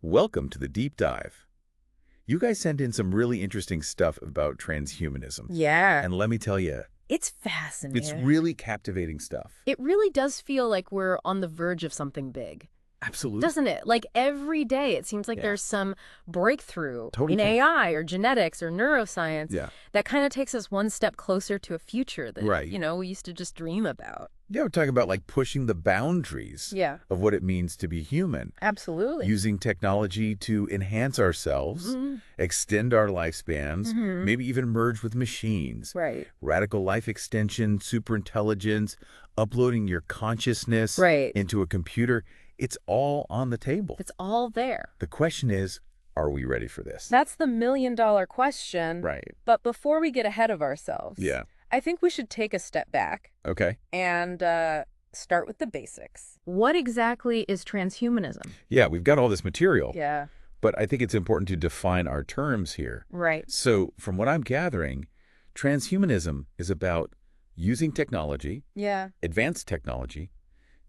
welcome to the deep dive. You guys sent in some really interesting stuff about transhumanism. Yeah. And let me tell you, It's fascinating. it's really captivating stuff. It really does feel like we're on the verge of something big. Absolutely. Doesn't it? Like every day, it seems like there's some breakthrough in Totally. AI or genetics or neuroscience that kind of takes us one step closer to a future that, we used to just dream about. Yeah, we're talking about like pushing the boundaries of what it means to be human. Absolutely. Using technology to enhance ourselves, extend our lifespans, maybe even merge with machines. Right. Radical life extension, superintelligence, uploading your consciousness into a computer. It's all on the table. It's all there. The question is, are we ready for this? That's the million-dollar question. Right. But before we get ahead of ourselves, I think we should take a step back. Okay. And start with the basics. What exactly is transhumanism? Yeah, we've got all this material. Yeah. But I think it's important to define our terms here. Right. So from what I'm gathering, transhumanism is about using technology, advanced technology,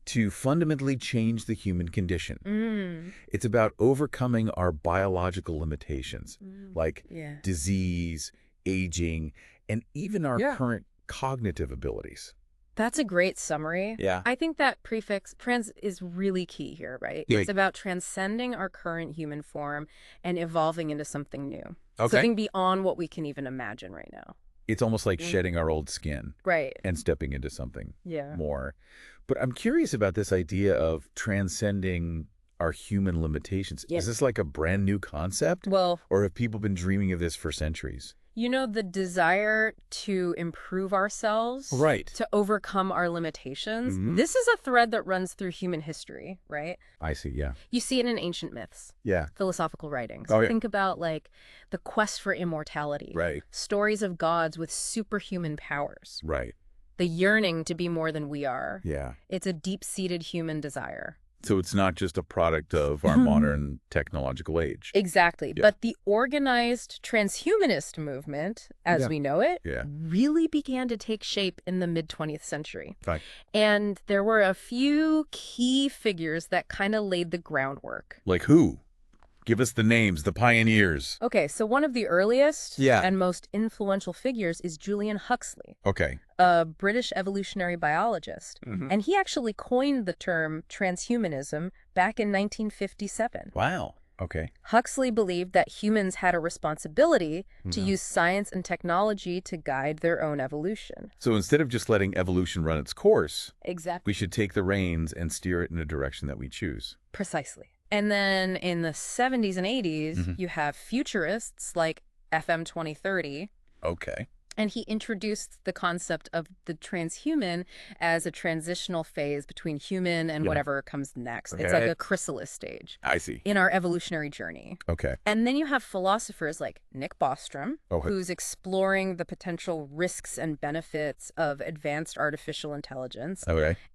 to fundamentally change the human condition. It's about overcoming our biological limitations, like disease, aging, and even our current cognitive abilities. That's a great summary. Yeah. I think that prefix, trans, is really key here, right? It's about transcending our current human form and evolving into something new. Something beyond what we can even imagine right now. It's almost like shedding our old skin. Right. And stepping into something more. But I'm curious about this idea of transcending our human limitations. Is this like a brand new concept? Well, or have people been dreaming of this for centuries? You know, the desire to improve ourselves, to overcome our limitations, this is a thread that runs through human history, right? I see, yeah. You see it in ancient myths, philosophical writings. Think about, like, the quest for immortality, stories of gods with superhuman powers, the yearning to be more than we are. Yeah. It's a deep-seated human desire. So it's not just a product of our modern technological age. Exactly. But the organized transhumanist movement, as we know it, really began to take shape in the mid-20th century. And there were a few key figures that kind of laid the groundwork. Like who? Give us the names, the pioneers. Okay, so one of the earliest and most influential figures is Julian Huxley. A British evolutionary biologist. And he actually coined the term transhumanism back in 1957. Wow. Huxley believed that humans had a responsibility to use science and technology to guide their own evolution. So instead of just letting evolution run its course, we should take the reins and steer it in a direction that we choose. Precisely. And then in the 70s and 80s, you have futurists like FM 2030. And he introduced the concept of the transhuman as a transitional phase between human and whatever comes next. It's like a chrysalis stage. I see. In our evolutionary journey. And then you have philosophers like Nick Bostrom, who's exploring the potential risks and benefits of advanced artificial intelligence.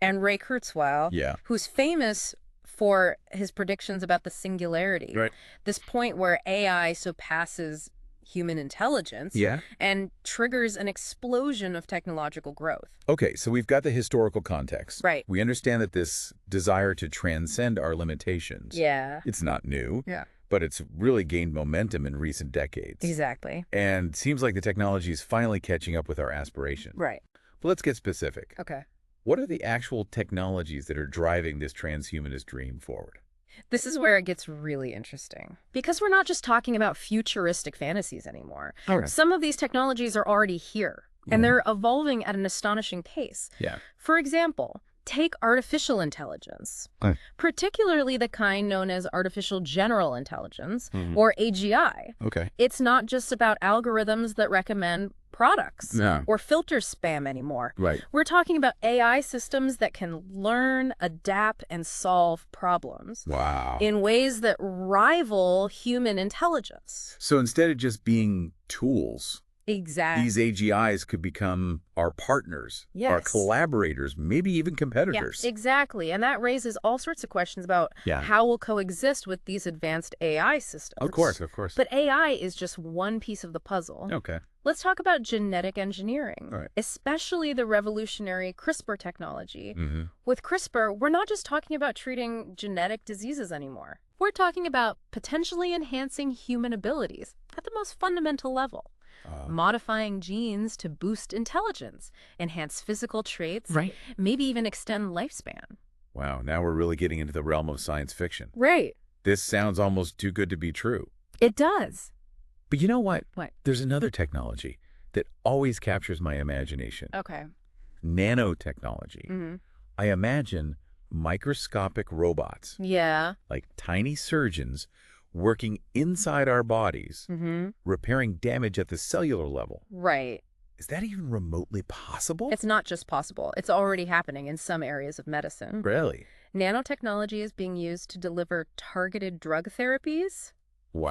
And Ray Kurzweil, who's famous for his predictions about the singularity. This point where AI surpasses human intelligence and triggers an explosion of technological growth. So we've got the historical context. We understand that this desire to transcend our limitations, it's not new, but it's really gained momentum in recent decades. And seems like the technology is finally catching up with our aspirations. But let's get specific. What are the actual technologies that are driving this transhumanist dream forward? This is where it gets really interesting. Because we're not just talking about futuristic fantasies anymore. Some of these technologies are already here, and they're evolving at an astonishing pace. For example, take artificial intelligence, particularly the kind known as artificial general intelligence, or AGI. It's not just about algorithms that recommend products or filter spam anymore. We're talking about AI systems that can learn, adapt, and solve problems in ways that rival human intelligence. So instead of just being tools, Exactly. These AGIs could become our partners, our collaborators, maybe even competitors. Yeah, exactly. And that raises all sorts of questions about how we'll coexist with these advanced AI systems. Of course, of course. But AI is just one piece of the puzzle. Okay. Let's talk about genetic engineering, especially the revolutionary CRISPR technology. With CRISPR, we're not just talking about treating genetic diseases anymore. We're talking about potentially enhancing human abilities at the most fundamental level. Modifying genes to boost intelligence, enhance physical traits, maybe even extend lifespan. Wow, now we're really getting into the realm of science fiction. Right. This sounds almost too good to be true. It does. But you know what? What? There's another technology that always captures my imagination. Okay. Nanotechnology. I imagine microscopic robots, like tiny surgeons, working inside our bodies, repairing damage at the cellular level. Right. Is that even remotely possible? It's not just possible. It's already happening in some areas of medicine. Really? Nanotechnology is being used to deliver targeted drug therapies,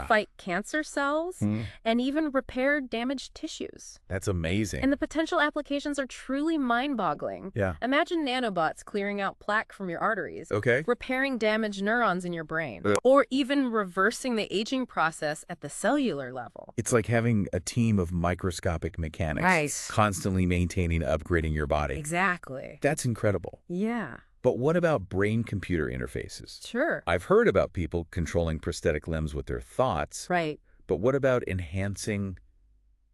fight cancer cells, and even repair damaged tissues. That's amazing. And the potential applications are truly mind-boggling. Yeah. Imagine nanobots clearing out plaque from your arteries, repairing damaged neurons in your brain, or even reversing the aging process at the cellular level. It's like having a team of microscopic mechanics constantly maintaining, upgrading your body. Exactly. That's incredible. Yeah. But what about brain-computer interfaces? Sure. I've heard about people controlling prosthetic limbs with their thoughts. Right. But what about enhancing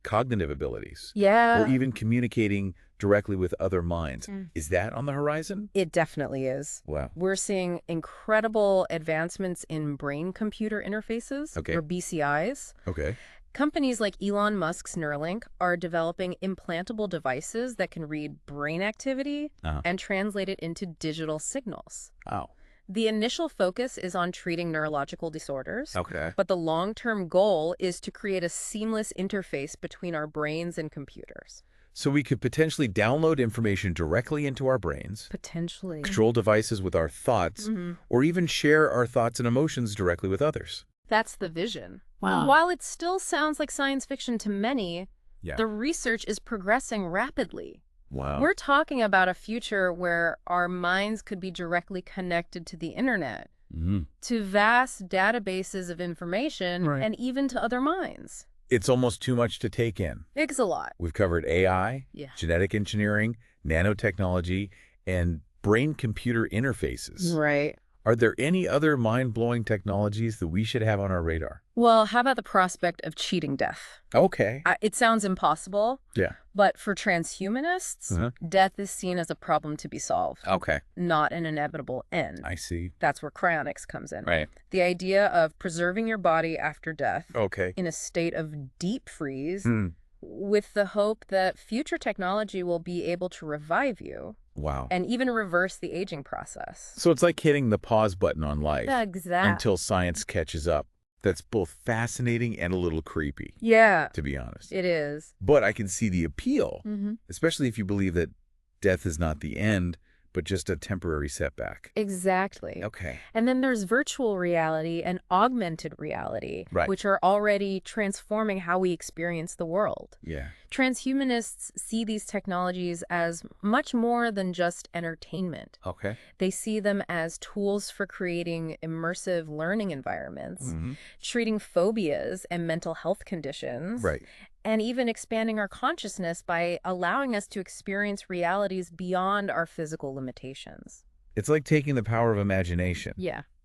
cognitive abilities? Yeah. Or even communicating directly with other minds? Is that on the horizon? It definitely is. Wow. We're seeing incredible advancements in brain-computer interfaces, or BCIs. Okay. Companies like Elon Musk's Neuralink are developing implantable devices that can read brain activity and translate it into digital signals. Oh. The initial focus is on treating neurological disorders, Okay. but the long-term goal is to create a seamless interface between our brains and computers. So we could potentially download information directly into our brains, Potentially. control devices with our thoughts, or even share our thoughts and emotions directly with others. That's the vision. Wow. While it still sounds like science fiction to many, the research is progressing rapidly. Wow. We're talking about a future where our minds could be directly connected to the internet, to vast databases of information, and even to other minds. It's almost too much to take in. It's a lot. We've covered AI, genetic engineering, nanotechnology, and brain-computer interfaces. Right. Are there any other mind-blowing technologies that we should have on our radar? Well, how about the prospect of cheating death? Okay. It sounds impossible. Yeah. But for transhumanists, death is seen as a problem to be solved. Okay. Not an inevitable end. I see. That's where cryonics comes in. Right. The idea of preserving your body after death Okay. in a state of deep freeze with the hope that future technology will be able to revive you. Wow. And even reverse the aging process. So it's like hitting the pause button on life. Exactly. Until science catches up. That's both fascinating and a little creepy. Yeah. To be honest. It is. But I can see the appeal, especially if you believe that death is not the end, but just a temporary setback. Exactly. Okay. And then there's virtual reality and augmented reality, which are already transforming how we experience the world. Yeah. Transhumanists see these technologies as much more than just entertainment. Okay. They see them as tools for creating immersive learning environments, treating phobias and mental health conditions, and even expanding our consciousness by allowing us to experience realities beyond our physical limitations. It's like taking the power of imagination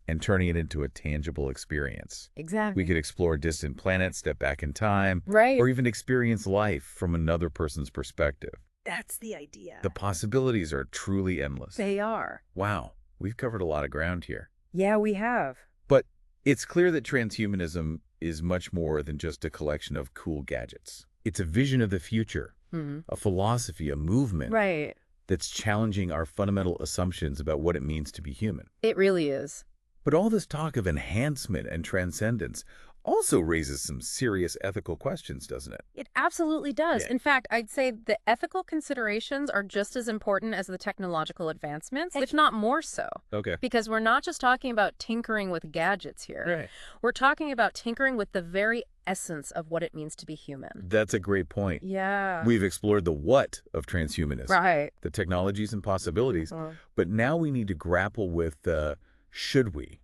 and turning it into a tangible experience. Exactly. We could explore distant planets, step back in time, Right. or even experience life from another person's perspective. That's the idea. The possibilities are truly endless. They are. Wow, we've covered a lot of ground here. Yeah, we have. But it's clear that transhumanism is much more than just a collection of cool gadgets. It's a vision of the future, a philosophy, a movement Right. that's challenging our fundamental assumptions about what it means to be human. It really is. But all this talk of enhancement and transcendence also raises some serious ethical questions, doesn't it? It absolutely does. Yeah. In fact, I'd say the ethical considerations are just as important as the technological advancements, if not more so. Okay. Because we're not just talking about tinkering with gadgets here. Right. We're talking about tinkering with the very essence of what it means to be human. That's a great point. Yeah. We've explored the what of transhumanism. Right. The technologies and possibilities. But now we need to grapple with the should we?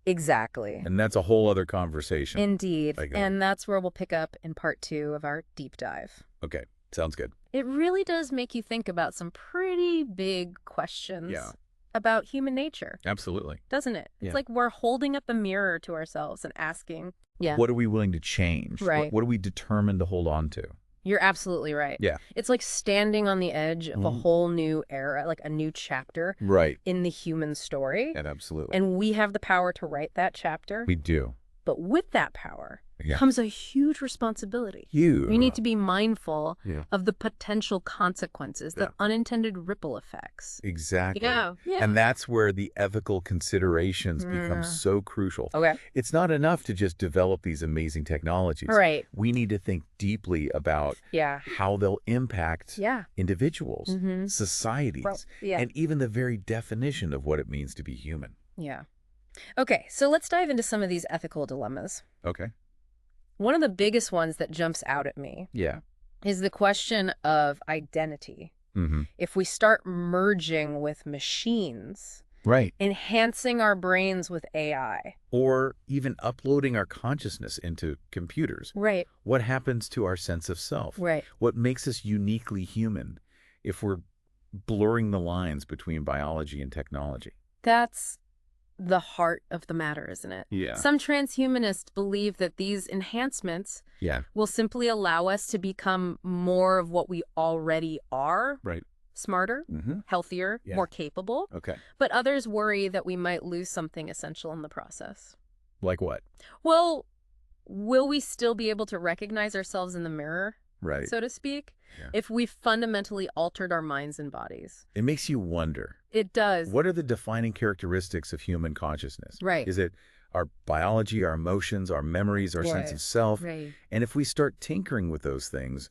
Exactly. And that's a whole other conversation. Indeed. And that's where we'll pick up in part 2 of our deep dive. Okay. Sounds good. It really does make you think about some pretty big questions about human nature. Absolutely. Doesn't it? Yeah. It's like we're holding up a mirror to ourselves and asking, what are we willing to change? Right. What are we determined to hold on to? You're absolutely right. Yeah. It's like standing on the edge of a whole new era, like a new chapter in the human story. Yeah, absolutely. And we have the power to write that chapter. We do. But with that power comes a huge responsibility. Huge. We need to be mindful of the potential consequences, the unintended ripple effects. Exactly. Yeah. And that's where the ethical considerations become so crucial. Okay. It's not enough to just develop these amazing technologies. Right. We need to think deeply about how they'll impact individuals, societies, and even the very definition of what it means to be human. Yeah. Okay, so let's dive into some of these ethical dilemmas. Okay. One of the biggest ones that jumps out at me is the question of identity. If we start merging with machines, enhancing our brains with AI, or even uploading our consciousness into computers, what happens to our sense of self? What makes us uniquely human if we're blurring the lines between biology and technology? That's the heart of the matter, isn't it? Yeah. Some transhumanists believe that these enhancements will simply allow us to become more of what we already are. Right. Smarter, healthier, more capable. Okay. But others worry that we might lose something essential in the process. Like what? Well, will we still be able to recognize ourselves in the mirror, so to speak, if we fundamentally altered our minds and bodies? It makes you wonder. It does. What are the defining characteristics of human consciousness? Right. Is it our biology, our emotions, our memories, our sense of self? Right. And if we start tinkering with those things,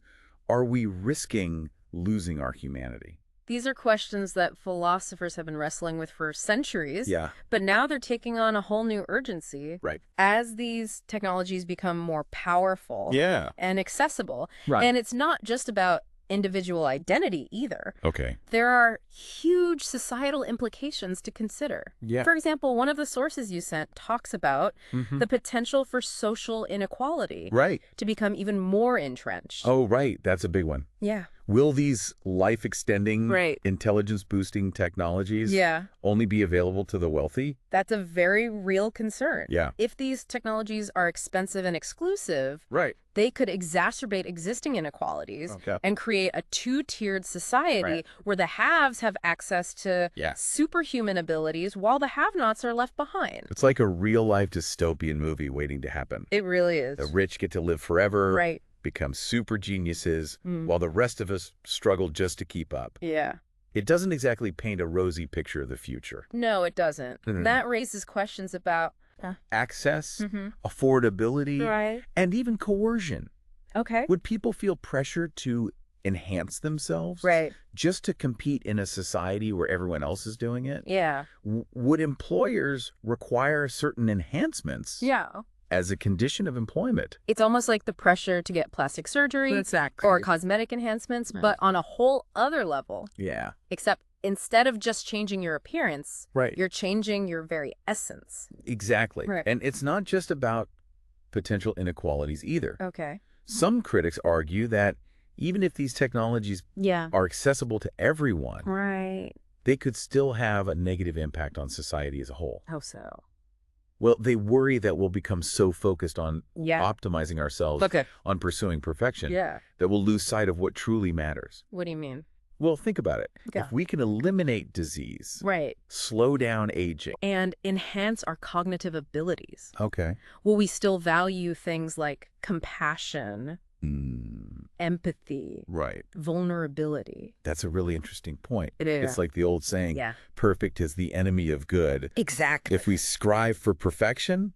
are we risking losing our humanity? These are questions that philosophers have been wrestling with for centuries. Yeah. But now they're taking on a whole new urgency. Right. As these technologies become more powerful and accessible. Right. And it's not just about individual identity either. Okay. There are huge societal implications to consider. Yeah. For example, one of the sources you sent talks about the potential for social inequality to become even more entrenched. Oh, right. That's a big one. Yeah. Will these life-extending, intelligence-boosting technologies only be available to the wealthy? That's a very real concern. Yeah. If these technologies are expensive and exclusive, they could exacerbate existing inequalities and create a two-tiered society where the haves have access to superhuman abilities while the have-nots are left behind. It's like a real-life dystopian movie waiting to happen. It really is. The rich get to live forever, become super geniuses, while the rest of us struggle just to keep up. Yeah. It doesn't exactly paint a rosy picture of the future. No, it doesn't. That raises questions about access, affordability, and even coercion. Okay. Would people feel pressure to enhance themselves just to compete in a society where everyone else is doing it? Yeah. Would employers require certain enhancements as a condition of employment? It's almost like the pressure to get plastic surgery or cosmetic enhancements, but on a whole other level. Yeah. Except instead of just changing your appearance, you're changing your very essence. Exactly. And it's not just about potential inequalities either. Okay. Some critics argue that even if these technologies are accessible to everyone, they could still have a negative impact on society as a whole. How so? Well, they worry that we'll become so focused on optimizing ourselves, on pursuing perfection, that we'll lose sight of what truly matters. What do you mean? Well, think about it. If we can eliminate disease, slow down aging, and enhance our cognitive abilities, will we still value things like compassion, empathy, vulnerability? That's a really interesting point. It is. It's like the old saying, perfect is the enemy of good. Exactly. If we strive for perfection,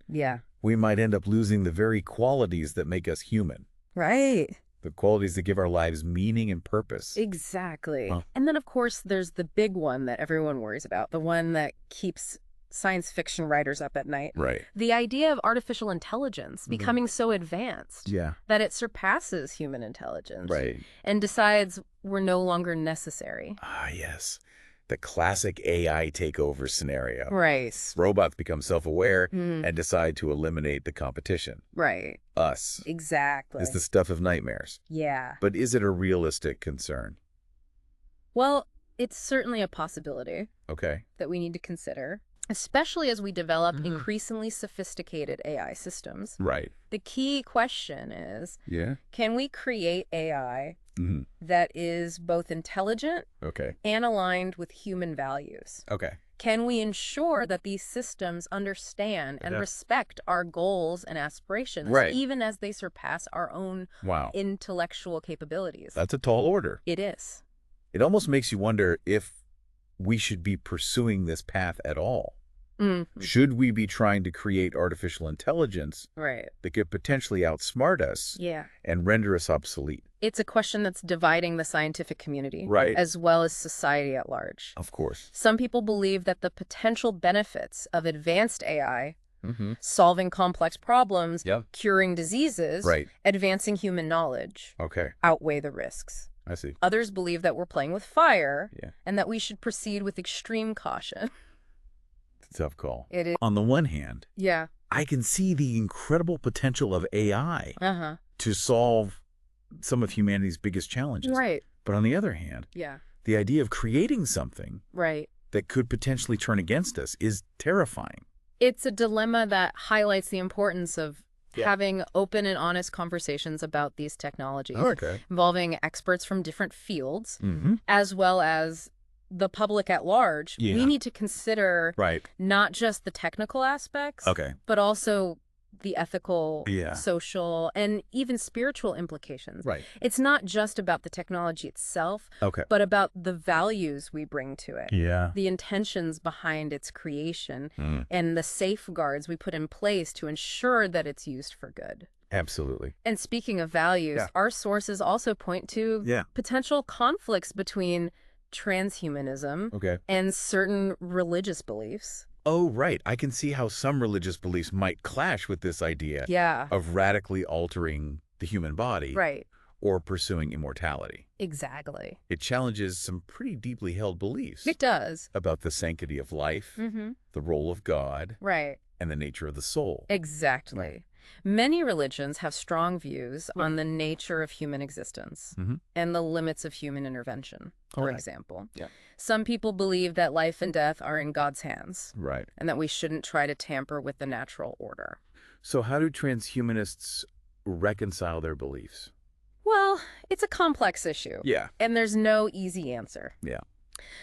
we might end up losing the very qualities that make us human. Right. The qualities that give our lives meaning and purpose. Exactly. Huh. And then, of course, there's the big one that everyone worries about, the one that keeps science fiction writers up at night. Right. The idea of artificial intelligence becoming so advanced that it surpasses human intelligence. Right. And decides we're no longer necessary. Ah, yes. The classic AI takeover scenario. Right. Robots become self-aware and decide to eliminate the competition. Right. Us. Exactly. Is the stuff of nightmares. Yeah. But is it a realistic concern? Well, it's certainly a possibility. Okay. That we need to consider, especially as we develop increasingly sophisticated AI systems. Right. The key question is, can we create AI that is both intelligent and aligned with human values? Okay. Can we ensure that these systems understand and respect our goals and aspirations, even as they surpass our own intellectual capabilities? That's a tall order. It is. It almost makes you wonder if we should be pursuing this path at all. Should we be trying to create artificial intelligence that could potentially outsmart us and render us obsolete? It's a question that's dividing the scientific community as well as society at large. Of course. Some people believe that the potential benefits of advanced AI, solving complex problems, curing diseases, advancing human knowledge, outweigh the risks. I see. Others believe that we're playing with fire and that we should proceed with extreme caution. Tough call. It is. On the one hand, I can see the incredible potential of AI to solve some of humanity's biggest challenges. Right. But on the other hand, the idea of creating something that could potentially turn against us is terrifying. It's a dilemma that highlights the importance of having open and honest conversations about these technologies involving experts from different fields, as well as the public at large. We need to consider not just the technical aspects, but also the ethical, social, and even spiritual implications. It's not just about the technology itself, but about the values we bring to it, the intentions behind its creation, and the safeguards we put in place to ensure that it's used for good. Absolutely. And speaking of values, our sources also point to potential conflicts between transhumanism and certain religious beliefs. Oh, right. I can see how some religious beliefs might clash with this idea of radically altering the human body or pursuing immortality. Exactly. It challenges some pretty deeply held beliefs. It does. About the sanctity of life, the role of God, and the nature of the soul. Exactly. Many religions have strong views on the nature of human existence and the limits of human intervention, for example. Some people believe that life and death are in God's hands, and that we shouldn't try to tamper with the natural order. So how do transhumanists reconcile their beliefs? Well, it's a complex issue, and there's no easy answer.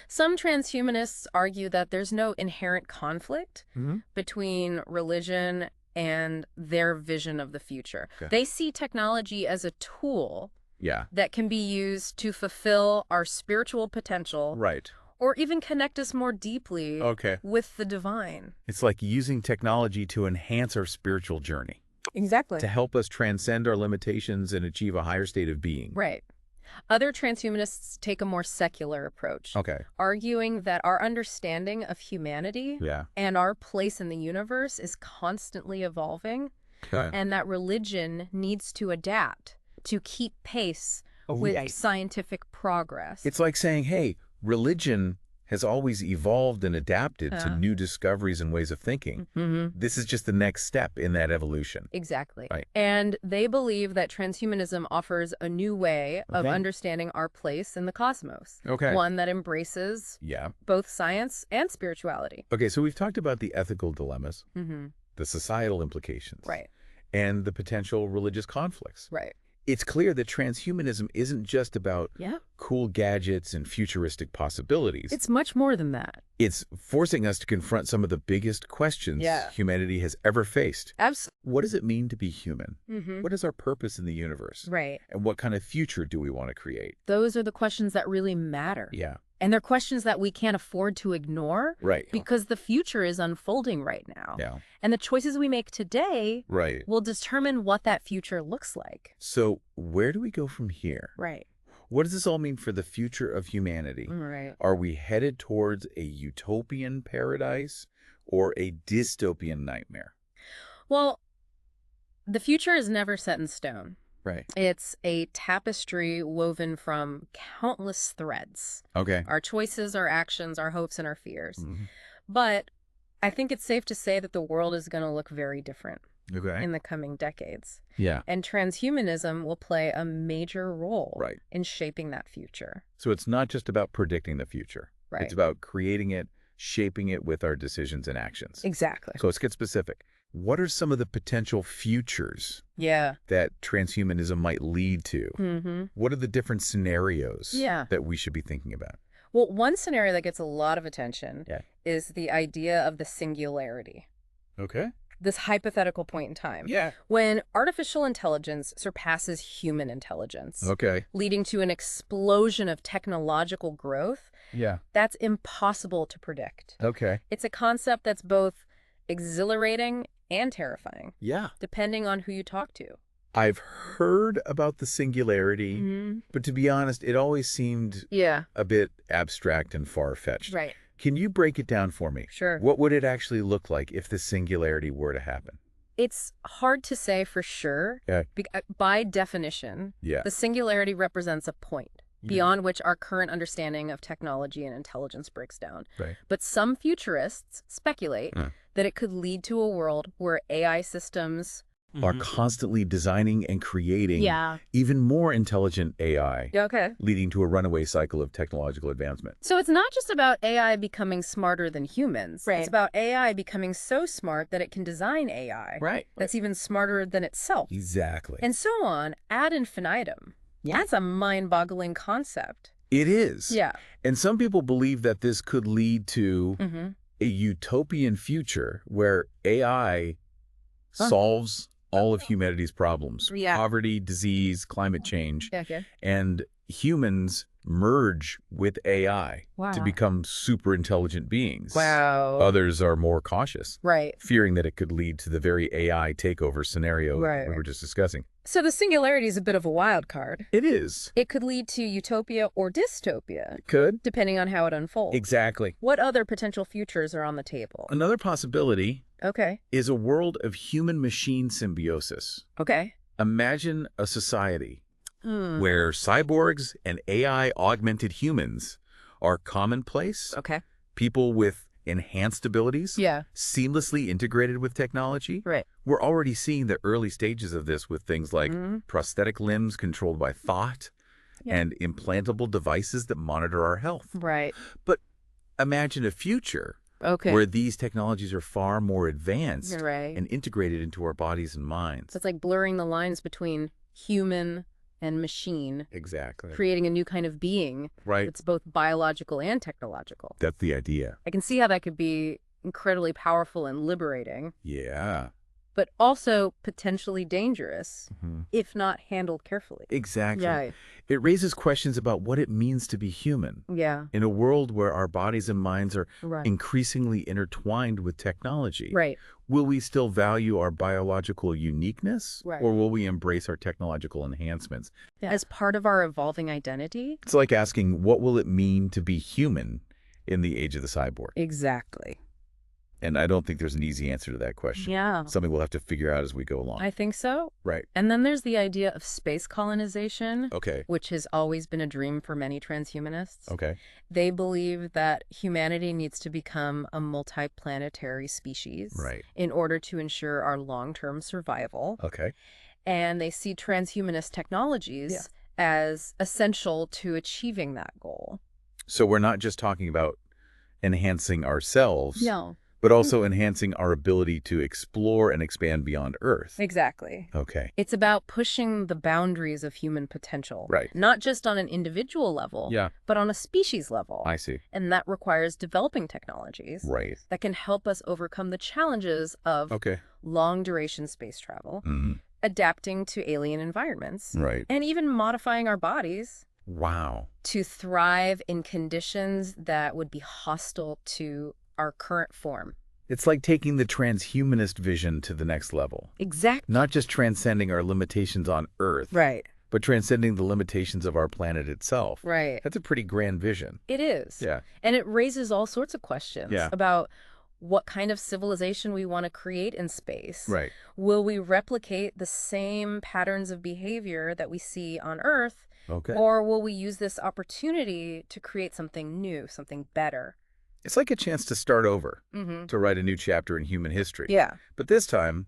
Some transhumanists argue that there's no inherent conflict between religion and their vision of the future. They see technology as a tool that can be used to fulfill our spiritual potential or even connect us more deeply with the divine. It's like using technology to enhance our spiritual journey. Exactly. To help us transcend our limitations and achieve a higher state of being. Right. Other transhumanists take a more secular approach, arguing that our understanding of humanity and our place in the universe is constantly evolving, and that religion needs to adapt to keep pace with scientific progress. It's like saying, hey, religion has always evolved and adapted to new discoveries and ways of thinking. This is just the next step in that evolution. Exactly. And they believe that transhumanism offers a new way of understanding our place in the cosmos. One that embraces both science and spirituality. Okay, so we've talked about the ethical dilemmas, the societal implications, and the potential religious conflicts. It's clear that transhumanism isn't just about cool gadgets and futuristic possibilities. It's much more than that. It's forcing us to confront some of the biggest questions humanity has ever faced. Absolutely. What does it mean to be human? What is our purpose in the universe? Right. And what kind of future do we want to create? Those are the questions that really matter. Yeah. And they're questions that we can't afford to ignore. Right. Because the future is unfolding right now. Yeah. And the choices we make today will determine what that future looks like. So where do we go from here? Right. What does this all mean for the future of humanity? Right. Are we headed towards a utopian paradise or a dystopian nightmare? Well, the future is never set in stone. Right. It's a tapestry woven from countless threads. Okay. Our choices, our actions, our hopes, and our fears. But I think it's safe to say that the world is going to look very different in the coming decades. Yeah. And transhumanism will play a major role in shaping that future. So it's not just about predicting the future. Right. It's about creating it, shaping it with our decisions and actions. Exactly. So let's get specific. What are some of the potential futures that transhumanism might lead to? What are the different scenarios that we should be thinking about? Well, one scenario that gets a lot of attention is the idea of the singularity. Okay. This hypothetical point in time. Yeah. When artificial intelligence surpasses human intelligence. Okay. Leading to an explosion of technological growth. Yeah. That's impossible to predict. Okay. It's a concept that's both exhilarating and terrifying. Yeah. Depending on who you talk to. I've heard about the singularity, but to be honest, it always seemed a bit abstract and far-fetched. Right. Can you break it down for me? Sure. What would it actually look like if the singularity were to happen? It's hard to say for sure. Yeah. By definition, the singularity represents a point beyond which our current understanding of technology and intelligence breaks down. Right. But some futurists speculate that it could lead to a world where AI systems are constantly designing and creating even more intelligent AI, leading to a runaway cycle of technological advancement. So it's not just about AI becoming smarter than humans. Right. It's about AI becoming so smart that it can design AI that's even smarter than itself. Exactly. And so on, ad infinitum. That's a mind-boggling concept. It is. Yeah. And some people believe that this could lead to a utopian future where AI solves all of humanity's problems. Poverty, disease, climate change. And humans merge with AI to become super intelligent beings. Wow. Others are more cautious. Right. Fearing that it could lead to the very AI takeover scenario we were just discussing. So the singularity is a bit of a wild card. It is. It could lead to utopia or dystopia. It could. Depending on how it unfolds. Exactly. What other potential futures are on the table? Another possibility Okay. is a world of human-machine symbiosis. Okay. Imagine a society where cyborgs and AI-augmented humans are commonplace. Okay. People with enhanced abilities. Yeah. Seamlessly integrated with technology. Right. We're already seeing the early stages of this with things like prosthetic limbs controlled by thought and implantable devices that monitor our health. Right. But imagine a future where these technologies are far more advanced and integrated into our bodies and minds. So it's like blurring the lines between human and machine. Exactly. Creating a new kind of being that's both biological and technological. That's the idea. I can see how that could be incredibly powerful and liberating. Yeah. But also potentially dangerous if not handled carefully. Exactly. Yeah. It raises questions about what it means to be human. Yeah. In a world where our bodies and minds are increasingly intertwined with technology. Right. Will we still value our biological uniqueness? Right. Or will we embrace our technological enhancements? Yeah. As part of our evolving identity? It's like asking, what will it mean to be human in the age of the cyborg? Exactly. And I don't think there's an easy answer to that question. Yeah. Something we'll have to figure out as we go along. I think so. Right. And then there's the idea of space colonization. Okay. Which has always been a dream for many transhumanists. Okay. They believe that humanity needs to become a multi-planetary species in order to ensure our long-term survival. Okay. And they see transhumanist technologies as essential to achieving that goal. So we're not just talking about enhancing ourselves. No. But also enhancing our ability to explore and expand beyond Earth. Exactly. Okay. It's about pushing the boundaries of human potential. Right. Not just on an individual level, but on a species level. I see. And that requires developing technologies that can help us overcome the challenges of long-duration space travel, adapting to alien environments, and even modifying our bodies to thrive in conditions that would be hostile to our current form. It's like taking the transhumanist vision to the next level. Exactly. Not just transcending our limitations on Earth. Right. But transcending the limitations of our planet itself. Right. That's a pretty grand vision. It is. Yeah. And it raises all sorts of questions about what kind of civilization we want to create in space. Right. Will we replicate the same patterns of behavior that we see on Earth? Okay. Or will we use this opportunity to create something new, something better? It's like a chance to start over, to write a new chapter in human history. Yeah. But this time,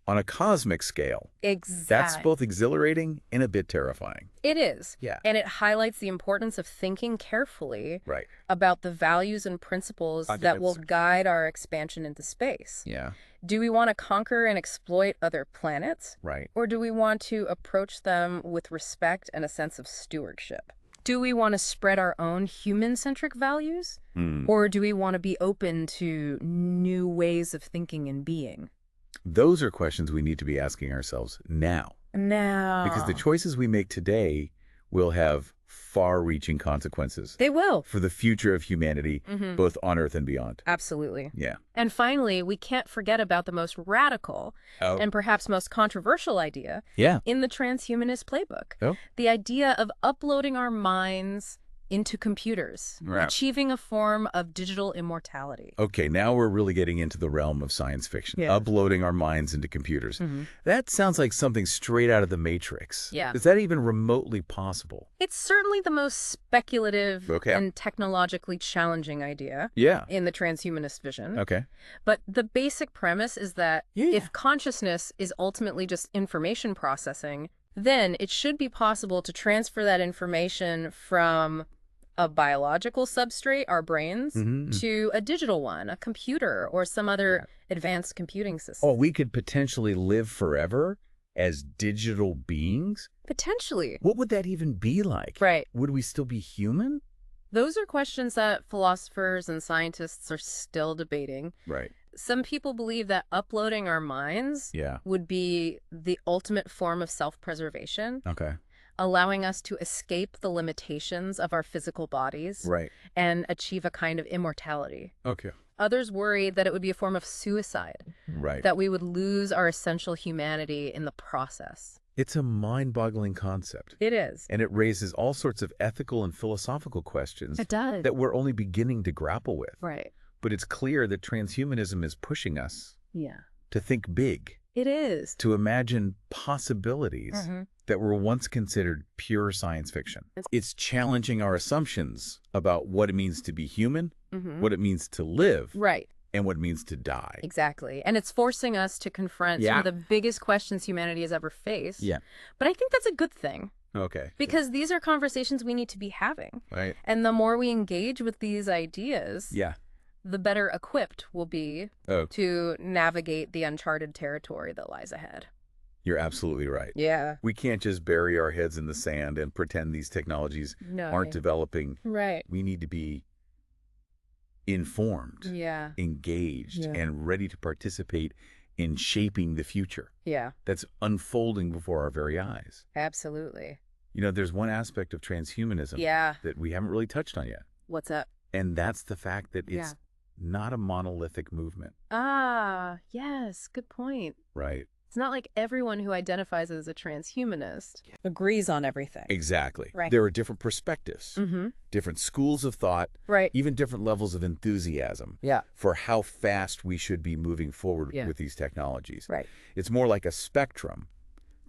on a cosmic scale. Exactly. That's both exhilarating and a bit terrifying. It is. Yeah. And it highlights the importance of thinking carefully about the values and principles that will guide our expansion into space. Yeah. Do we want to conquer and exploit other planets? Right. Or do we want to approach them with respect and a sense of stewardship? Do we want to spread our own human-centric values? Or do we want to be open to new ways of thinking and being? Those are questions we need to be asking ourselves now. Because the choices we make today will have far-reaching consequences. They will. For the future of humanity, both on Earth and beyond. Absolutely. Yeah. And finally, we can't forget about the most radical and perhaps most controversial idea in the transhumanist playbook. The idea of uploading our minds into computers, achieving a form of digital immortality. Okay, now we're really getting into the realm of science fiction, uploading our minds into computers. That sounds like something straight out of the Matrix. Yeah. Is that even remotely possible? It's certainly the most speculative and technologically challenging idea in the transhumanist vision. Okay. But the basic premise is that if consciousness is ultimately just information processing, then it should be possible to transfer that information from a biological substrate, our brains, to a digital one, a computer, or some other advanced computing system. Oh, we could potentially live forever as digital beings? Potentially. What would that even be like? Right. Would we still be human? Those are questions that philosophers and scientists are still debating. Right. Some people believe that uploading our minds would be the ultimate form of self-preservation. Okay. Allowing us to escape the limitations of our physical bodies and achieve a kind of immortality. Okay. Others worry that it would be a form of suicide, that we would lose our essential humanity in the process. It's a mind-boggling concept. It is. And it raises all sorts of ethical and philosophical questions that we're only beginning to grapple with. Right. But it's clear that transhumanism is pushing us to think big. It is. To imagine possibilities that were once considered pure science fiction. It's challenging our assumptions about what it means to be human, what it means to live, and what it means to die. Exactly. And it's forcing us to confront some of the biggest questions humanity has ever faced. Yeah. But I think that's a good thing. Okay. Because these are conversations we need to be having. Right. And the more we engage with these ideas, the better equipped we'll be to navigate the uncharted territory that lies ahead. You're absolutely right. Yeah. We can't just bury our heads in the sand and pretend these technologies aren't developing. Right. We need to be informed, engaged, and ready to participate in shaping the future. Yeah. That's unfolding before our very eyes. Absolutely. You know, there's one aspect of transhumanism that we haven't really touched on yet. What's up? And that's the fact that it's not a monolithic movement. Ah, yes. Good point. Right. It's not like everyone who identifies as a transhumanist agrees on everything. Exactly. Right. There are different perspectives, different schools of thought, even different levels of enthusiasm for how fast we should be moving forward with these technologies. Right. It's more like a spectrum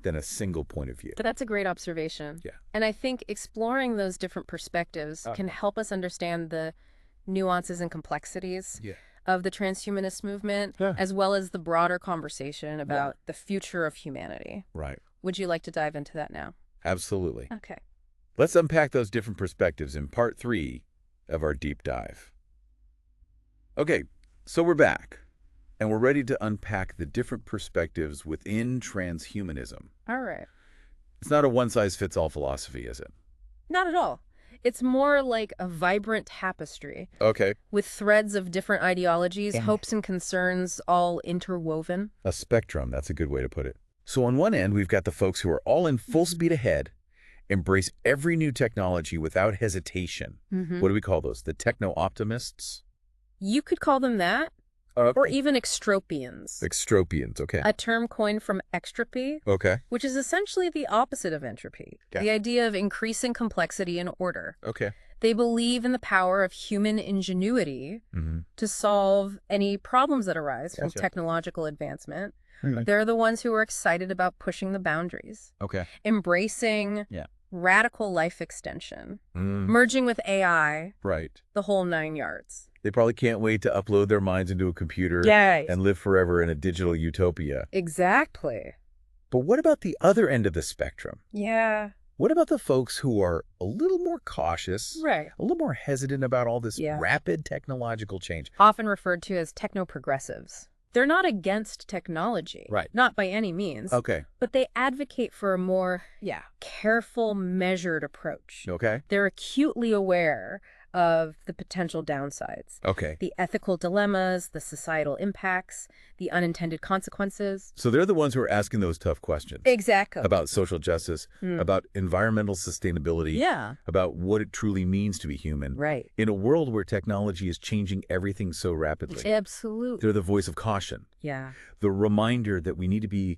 than a single point of view. That's a great observation. Yeah. And I think exploring those different perspectives can help us understand the nuances and complexities of the transhumanist movement, as well as the broader conversation about the future of humanity. Right. Would you like to dive into that now? Absolutely. Okay. Let's unpack those different perspectives in part 3 of our deep dive. Okay, So we're back, and we're ready to unpack the different perspectives within transhumanism. All right. It's not a one-size-fits-all philosophy, is it? Not at all. It's more like a vibrant tapestry. Okay. With threads of different ideologies, hopes and concerns all interwoven. A spectrum, that's a good way to put it. So on one end, we've got the folks who are all in full speed ahead, embrace every new technology without hesitation. What do we call those? The techno-optimists? You could call them that, or even extropians. Extropians, okay. A term coined from extropy, which is essentially the opposite of entropy. Okay. The idea of increasing complexity and order. Okay. They believe in the power of human ingenuity to solve any problems that arise from technological advancement. They're the ones who are excited about pushing the boundaries. Okay. Embracing radical life extension. Merging with AI. Right. The whole 9 yards. They probably can't wait to upload their minds into a computer and live forever in a digital utopia. Exactly. But what about the other end of the spectrum? Yeah. What about the folks who are a little more cautious, a little more hesitant about all this rapid technological change? Often referred to as techno-progressives. They're not against technology. Right. Not by any means. Okay. But they advocate for a more careful, measured approach. Okay. They're acutely aware of the potential downsides. Okay. The ethical dilemmas, the societal impacts, the unintended consequences. So they're the ones who are asking those tough questions. Exactly. About social justice, about environmental sustainability, about what it truly means to be human. Right. In a world where technology is changing everything so rapidly. Absolutely. They're the voice of caution. Yeah. The reminder that we need to be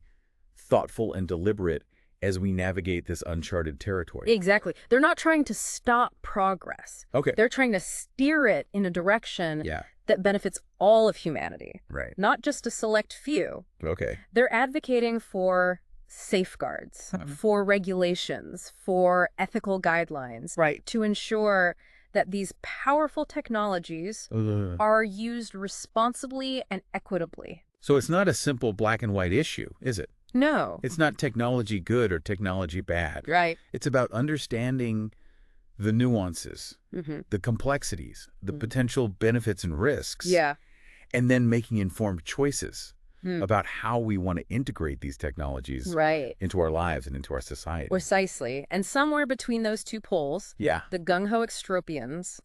thoughtful and deliberate as we navigate this uncharted territory. Exactly. They're not trying to stop progress. Okay. They're trying to steer it in a direction that benefits all of humanity. Right. Not just a select few. Okay. They're advocating for safeguards, for regulations, for ethical guidelines. Right. To ensure that these powerful technologies are used responsibly and equitably. So it's not a simple black and white issue, is it? No. It's not technology good or technology bad. Right. It's about understanding the nuances, the complexities, the potential benefits and risks. Yeah. And then making informed choices about how we want to integrate these technologies into our lives and into our society. Precisely. And somewhere between those two poles, the gung-ho extropians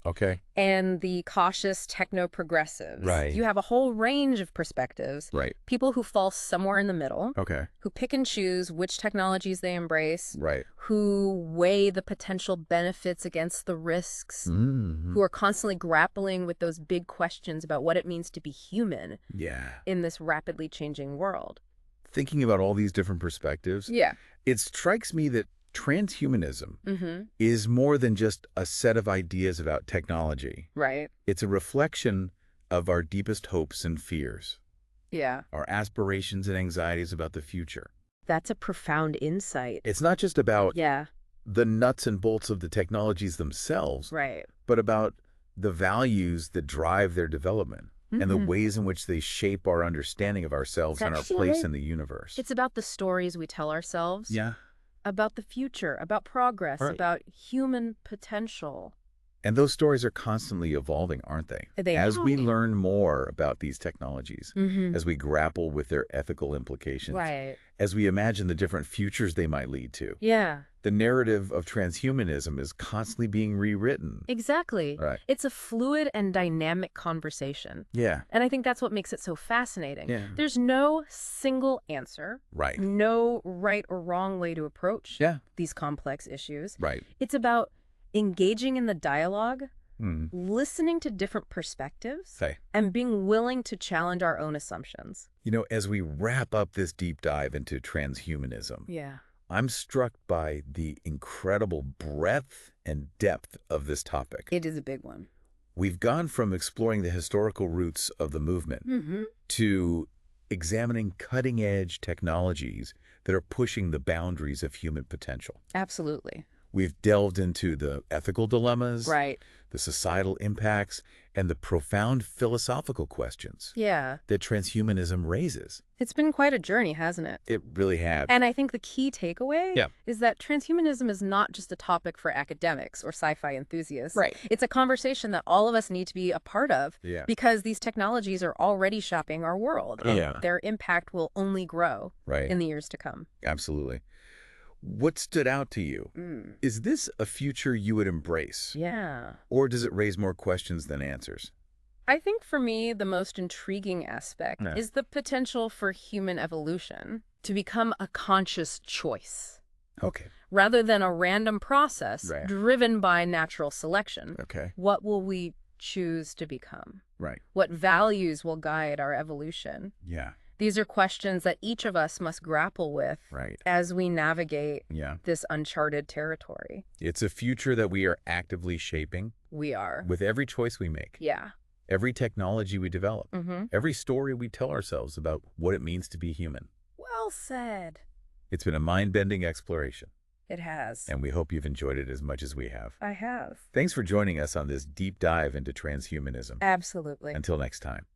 and the cautious techno-progressives, you have a whole range of perspectives. Right. People who fall somewhere in the middle, who pick and choose which technologies they embrace, who weigh the potential benefits against the risks, who are constantly grappling with those big questions about what it means to be human in this rapidly changing world. Thinking about all these different perspectives, it strikes me that transhumanism is more than just a set of ideas about technology. Right. It's a reflection of our deepest hopes and fears. Yeah. Our aspirations and anxieties about the future. That's a profound insight. It's not just about the nuts and bolts of the technologies themselves, but about the values that drive their development. And the ways in which they shape our understanding of ourselves and our place in the universe. It's about the stories we tell ourselves. Yeah. About the future, about progress, about human potential. And those stories are constantly evolving, aren't they? As we learn more about these technologies, as we grapple with their ethical implications, as we imagine the different futures they might lead to. Yeah. The narrative of transhumanism is constantly being rewritten. Exactly. Right. It's a fluid and dynamic conversation. Yeah. And I think that's what makes it so fascinating. Yeah. There's no single answer. Right. No right or wrong way to approach these complex issues. Right. It's about engaging in the dialogue, listening to different perspectives, and being willing to challenge our own assumptions. You know, as we wrap up this deep dive into transhumanism, I'm struck by the incredible breadth and depth of this topic. It is a big one. We've gone from exploring the historical roots of the movement to examining cutting-edge technologies that are pushing the boundaries of human potential. Absolutely. We've delved into the ethical dilemmas, Right. the societal impacts, and the profound philosophical questions Yeah. that transhumanism raises. It's been quite a journey, hasn't it? It really has. And I think the key takeaway is that transhumanism is not just a topic for academics or sci-fi enthusiasts. Right. It's a conversation that all of us need to be a part of because these technologies are already shaping our world. And their impact will only grow in the years to come. Absolutely. What stood out to you? Is this a future you would embrace? Yeah. Or does it raise more questions than answers? I think for me, the most intriguing aspect is the potential for human evolution to become a conscious choice. Okay. Rather than a random process driven by natural selection. Okay. What will we choose to become? Right. What values will guide our evolution? Yeah. These are questions that each of us must grapple with as we navigate this uncharted territory. It's a future that we are actively shaping. We are. With every choice we make. Yeah. Every technology we develop. Every story we tell ourselves about what it means to be human. Well said. It's been a mind-bending exploration. It has. And we hope you've enjoyed it as much as we have. I have. Thanks for joining us on this deep dive into transhumanism. Absolutely. Until next time.